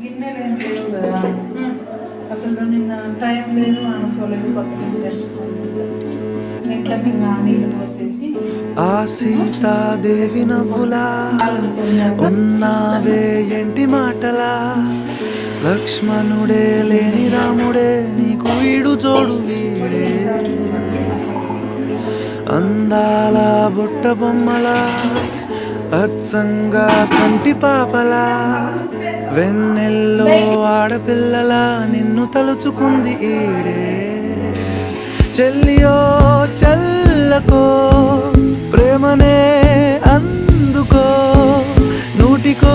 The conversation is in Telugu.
గిన్నెలు ఏం లేవు కదా. అసలు నిన్న టైం లేదు అనుకోలేదు. పక్కన తెచ్చుకోవాలి ఇంట్లోకి నీళ్ళు పోసేసి ఆ సీతాదేవి నవ్వులా ఉన్నావే ఎంటి మాటలా, లక్ష్మణుడే లేని రాముడే నీకు వీడు జోడు వీడే, అందాల బుట్ట బొమ్మలా అచ్చంగా కంటి పాపలా, వెన్నెల్లో ఆడపిల్లలా నిన్ను తలుచుకుంది ఈడే. చెల్లియో చెల్లకో ప్రేమనే అందుకో, నూటికో